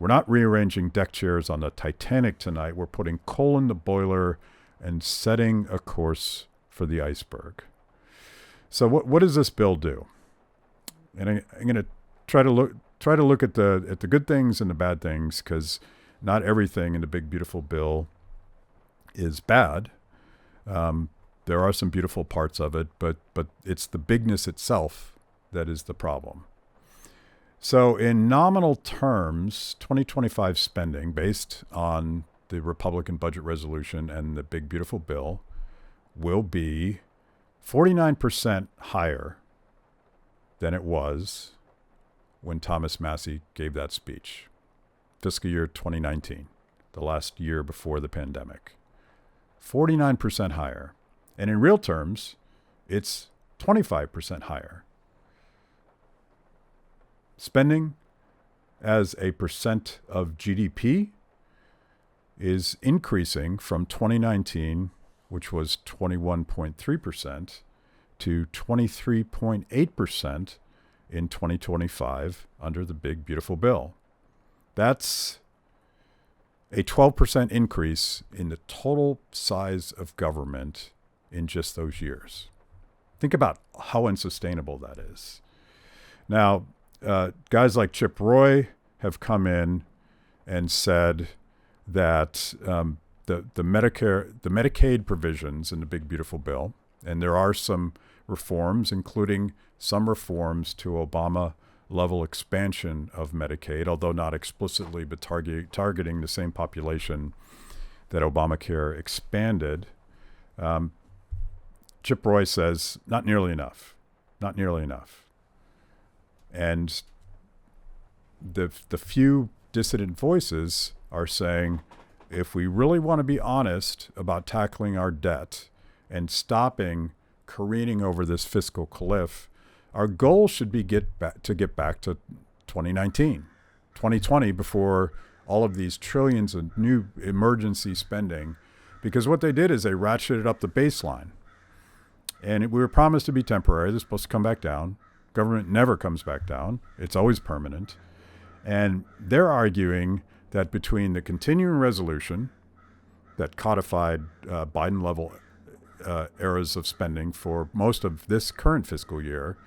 We're not rearranging deck chairs on the Titanic tonight. We're putting coal in the boiler and setting a course for the iceberg. So what does this bill do? And I'm going to try to look at the good things and the bad things, because not everything in the big beautiful bill is bad. There are some beautiful parts of it, but it's the bigness itself that is the problem. So in nominal terms, 2025 spending based on the Republican budget resolution and the big beautiful bill will be 49% higher than it was when Thomas Massie gave that speech. Fiscal year 2019, the last year before the pandemic. 49% higher. And in real terms, it's 25% higher. Spending as a percent of GDP is increasing from 2019, which was 21.3%, to 23.8% in 2025 under the big beautiful bill. That's a 12% increase in the total size of government in just those years. Think about how unsustainable that is. Now, guys like Chip Roy have come in and said that the Medicaid provisions in the big beautiful bill, and there are some reforms, including some reforms to Obama level expansion of Medicaid, although not explicitly, but targeting the same population that Obamacare expanded. Chip Roy says, not nearly enough. And the few dissident voices are saying, if we really want to be honest about tackling our debt and stopping careening over this fiscal cliff, our goal should be get back to 2019, 2020, before all of these trillions of new emergency spending, because what they did is they ratcheted up the baseline. And we were promised to be temporary. They're supposed to come back down. Government never comes back down. It's always permanent. And they're arguing that between the continuing resolution that codified Biden-level eras of spending for most of this current fiscal year,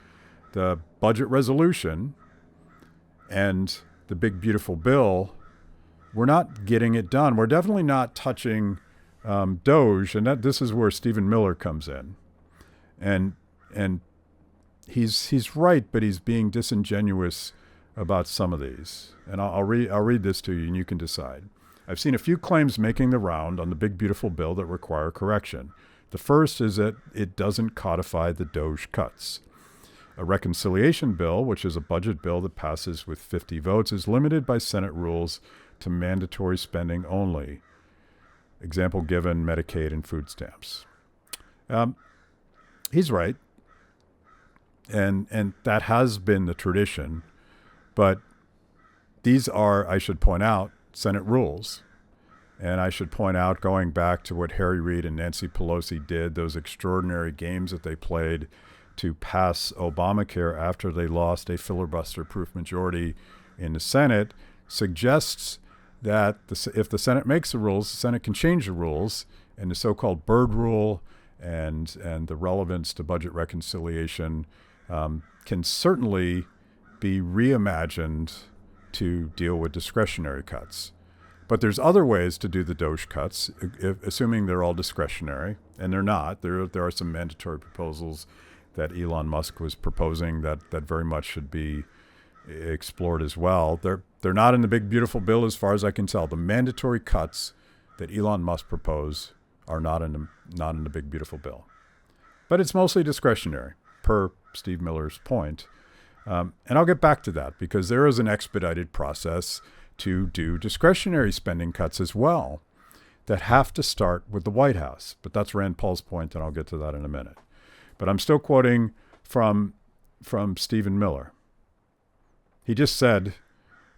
the budget resolution, and the big beautiful bill, we're not getting it done. We're definitely not touching DOGE, and this is where Stephen Miller comes in. And he's right, but he's being disingenuous about some of these. And I'll read this to you, and you can decide. I've seen a few claims making the round on the big beautiful bill that require correction. The first is that it doesn't codify the DOGE cuts. A reconciliation bill, which is a budget bill that passes with 50 votes, is limited by Senate rules to mandatory spending only. Example given, Medicaid and food stamps. He's right. And that has been the tradition. But these are, I should point out, Senate rules. And I should point out, going back to what Harry Reid and Nancy Pelosi did, those extraordinary games that they played to pass Obamacare after they lost a filibuster-proof majority in the Senate, suggests that if the Senate makes the rules, the Senate can change the rules, and the so-called Byrd rule and the relevance to budget reconciliation can certainly be reimagined to deal with discretionary cuts. But there's other ways to do the DOGE cuts, assuming they're all discretionary, and they're not. There are some mandatory proposals that Elon Musk was proposing that very much should be explored as well. They're not in the big beautiful bill as far as I can tell. The mandatory cuts that Elon Musk proposed are not in the big beautiful bill. But it's mostly discretionary, per Steve Miller's point. And I'll get back to that, because there is an expedited process to do discretionary spending cuts as well that have to start with the White House. But that's Rand Paul's point, and I'll get to that in a minute. But I'm still quoting from Stephen Miller. He just said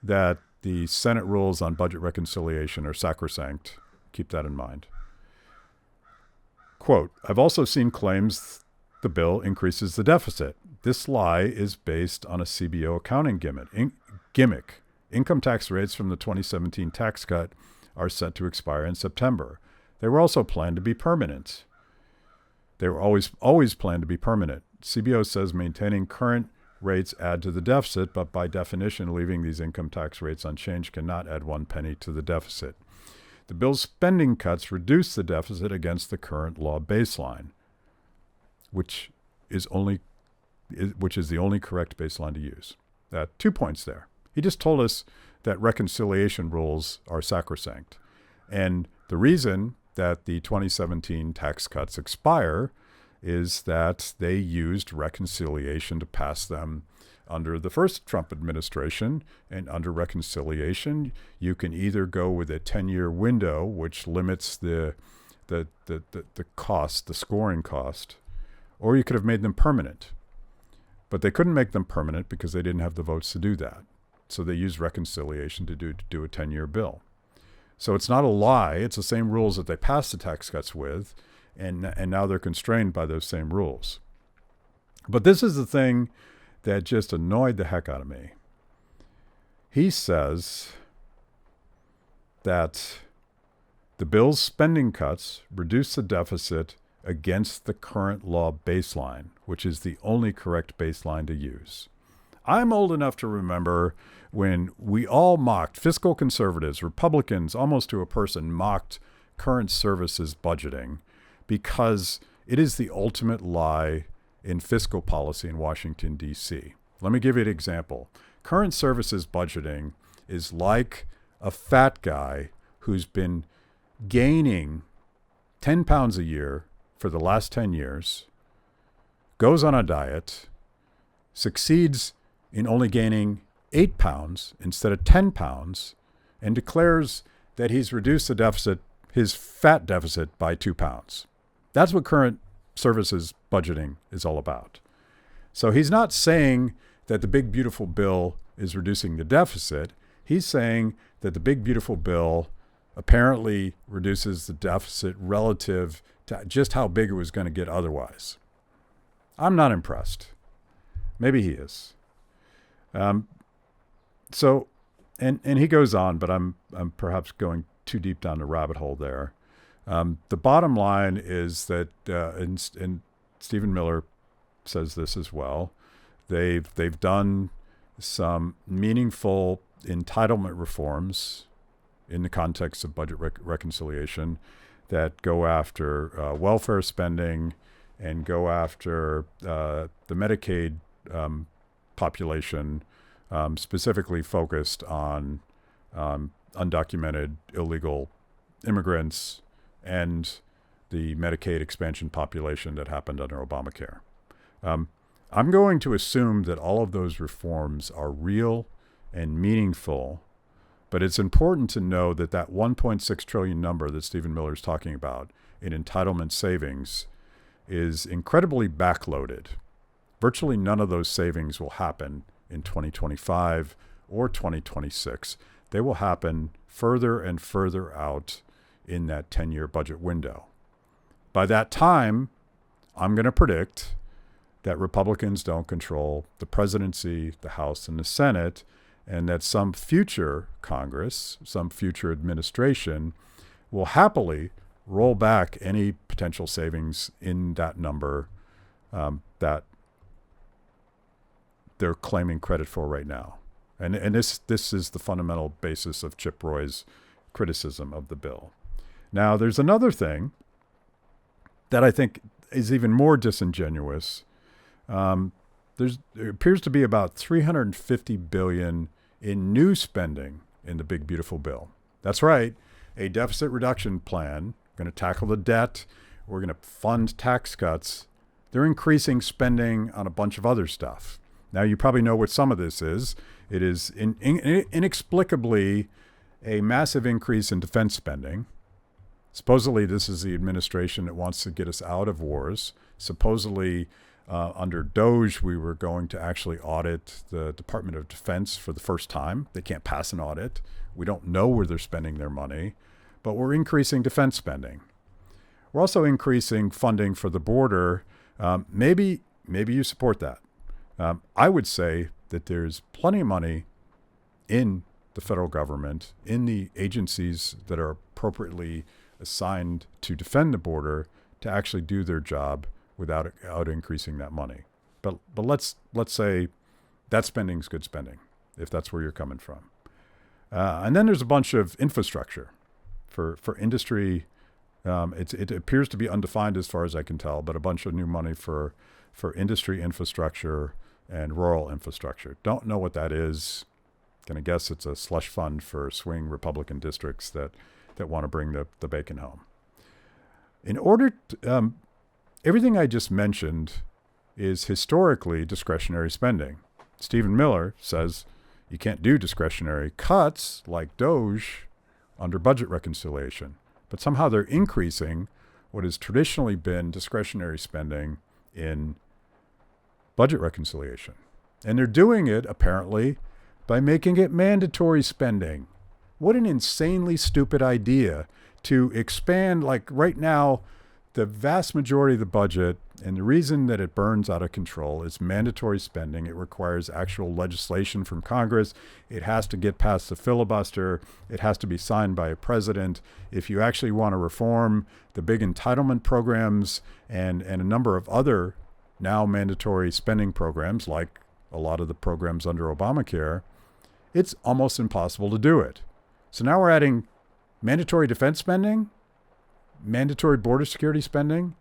that the Senate rules on budget reconciliation are sacrosanct. Keep that in mind. Quote, I've also seen claims the bill increases the deficit. This lie is based on a CBO accounting gimmick. Income tax rates from the 2017 tax cut are set to expire in September. They were also planned to be permanent. They were always planned to be permanent. CBO says maintaining current rates add to the deficit, but by definition, leaving these income tax rates unchanged cannot add 1 penny to the deficit. The bill's spending cuts reduce the deficit against the current law baseline, which is the only correct baseline to use. 2 points there. He just told us that reconciliation rules are sacrosanct. And the reason that the 2017 tax cuts expire is that they used reconciliation to pass them under the first Trump administration. And under reconciliation, you can either go with a 10-year window, which limits the cost, the scoring cost, or you could have made them permanent. But they couldn't make them permanent because they didn't have the votes to do that. So they used reconciliation to do a 10-year bill. So it's not a lie. It's the same rules that they passed the tax cuts with, and now they're constrained by those same rules. But this is the thing that just annoyed the heck out of me. He says that the bill's spending cuts reduce the deficit against the current law baseline, which is the only correct baseline to use. I'm old enough to remember when we all mocked, fiscal conservatives, Republicans, almost to a person, mocked current services budgeting because it is the ultimate lie in fiscal policy in Washington, D.C. Let me give you an example. Current services budgeting is like a fat guy who's been gaining 10 pounds a year for the last 10 years, goes on a diet, succeeds in only gaining 8 pounds instead of 10 pounds, and declares that he's reduced the deficit, his fat deficit, by 2 pounds. That's what current services budgeting is all about. So he's not saying that the big, beautiful bill is reducing the deficit. He's saying that the big, beautiful bill apparently reduces the deficit relative to just how big it was going to get otherwise. I'm not impressed. Maybe he is. So he goes on, but I'm perhaps going too deep down the rabbit hole there. The bottom line is that, and Stephen Miller says this as well, they've done some meaningful entitlement reforms in the context of budget reconciliation that go after welfare spending and go after the Medicaid population, specifically focused on undocumented illegal immigrants and the Medicaid expansion population that happened under Obamacare. I'm going to assume that all of those reforms are real and meaningful, but it's important to know that that 1.6 trillion number that Stephen Miller is talking about in entitlement savings is incredibly backloaded. Virtually none of those savings will happen in 2025 or 2026. They will happen further and further out in that 10-year budget window. By that time, I'm going to predict that Republicans don't control the presidency, the House, and the Senate, and that some future Congress, some future administration will happily roll back any potential savings in that number that they're claiming credit for right now. And this is the fundamental basis of Chip Roy's criticism of the bill. Now, there's another thing that I think is even more disingenuous. There appears to be about $350 billion in new spending in the big, beautiful bill. That's right, a deficit reduction plan. We're going to tackle the debt. We're going to fund tax cuts. They're increasing spending on a bunch of other stuff. Now, you probably know what some of this is. It is inexplicably a massive increase in defense spending. Supposedly, this is the administration that wants to get us out of wars. Supposedly, under Doge, we were going to actually audit the Department of Defense for the first time. They can't pass an audit. We don't know where they're spending their money, but we're increasing defense spending. We're also increasing funding for the border. Maybe you support that. I would say that there's plenty of money in the federal government in the agencies that are appropriately assigned to defend the border to actually do their job without increasing that money. But let's say that spending's good spending, if that's where you're coming from. And then there's a bunch of infrastructure for industry. It appears to be undefined as far as I can tell, but a bunch of new money for industry infrastructure and rural infrastructure. Don't know what that is. Gonna guess it's a slush fund for swing Republican districts that want to bring the bacon home. In order to, everything I just mentioned is historically discretionary spending. Stephen Miller says you can't do discretionary cuts like DOGE under budget reconciliation, but somehow they're increasing what has traditionally been discretionary spending in budget reconciliation. And they're doing it, apparently, by making it mandatory spending. What an insanely stupid idea to expand, like right now, the vast majority of the budget, and the reason that it burns out of control is mandatory spending. It requires actual legislation from Congress. It has to get past the filibuster. It has to be signed by a president. If you actually want to reform the big entitlement programs and a number of other now mandatory spending programs, like a lot of the programs under Obamacare, it's almost impossible to do it. So now we're adding mandatory defense spending, mandatory border security spending,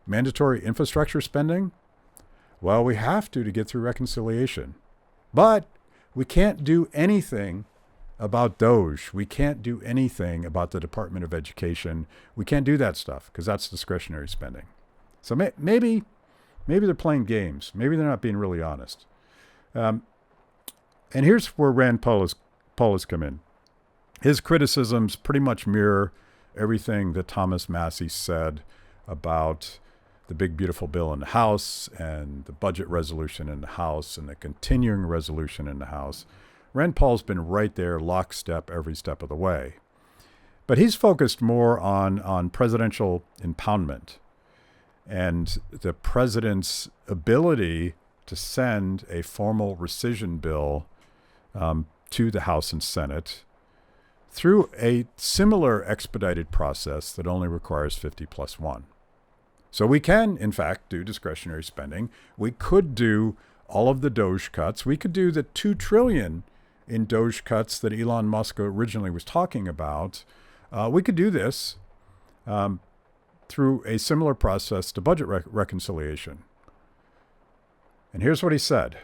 mandatory infrastructure spending. Well, we have to get through reconciliation. But we can't do anything about DOGE. We can't do anything about the Department of Education. We can't do that stuff because that's discretionary spending. So maybe they're playing games. Maybe they're not being really honest. And here's where Rand Paul has come in. His criticisms pretty much mirror everything that Thomas Massie said about the big, beautiful bill in the House and the budget resolution in the House and the continuing resolution in the House. Rand Paul's been right there, lockstep, every step of the way. But he's focused more on presidential impoundment and the president's ability to send a formal rescission bill to the House and Senate through a similar expedited process that only requires 50+1. So we can, in fact, do discretionary spending. We could do all of the DOGE cuts. We could do the $2 trillion in DOGE cuts that Elon Musk originally was talking about. We could do this through a similar process to budget reconciliation. And here's what he said.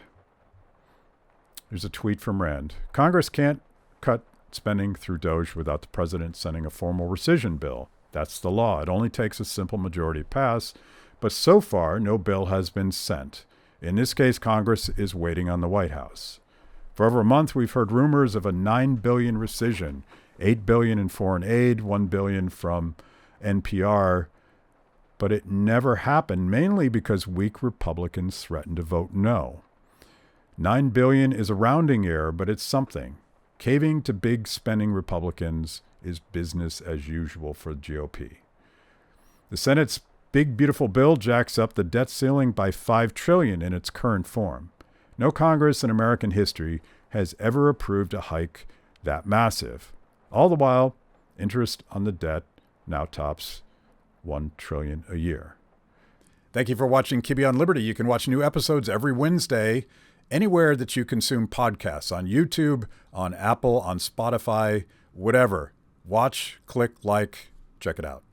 Here's a tweet from Rand. Congress can't cut spending through DOGE without the president sending a formal rescission bill. That's the law. It only takes a simple majority to pass, but so far no bill has been sent. In this case, Congress is waiting on the White House. For over a month, we've heard rumors of a $9 billion rescission, $8 billion in foreign aid, $1 billion from NPR, but it never happened, mainly because weak Republicans threatened to vote no. $9 billion is a rounding error, but it's something. Caving to big spending Republicans is business as usual for the GOP. The Senate's big, beautiful bill jacks up the debt ceiling by $5 trillion in its current form. No Congress in American history has ever approved a hike that massive. All the while, interest on the debt now tops $1 trillion a year. Thank you for watching Kibbe on Liberty. You can watch new episodes every Wednesday anywhere that you consume podcasts, on YouTube, on Apple, on Spotify, whatever. Watch, click, like, check it out.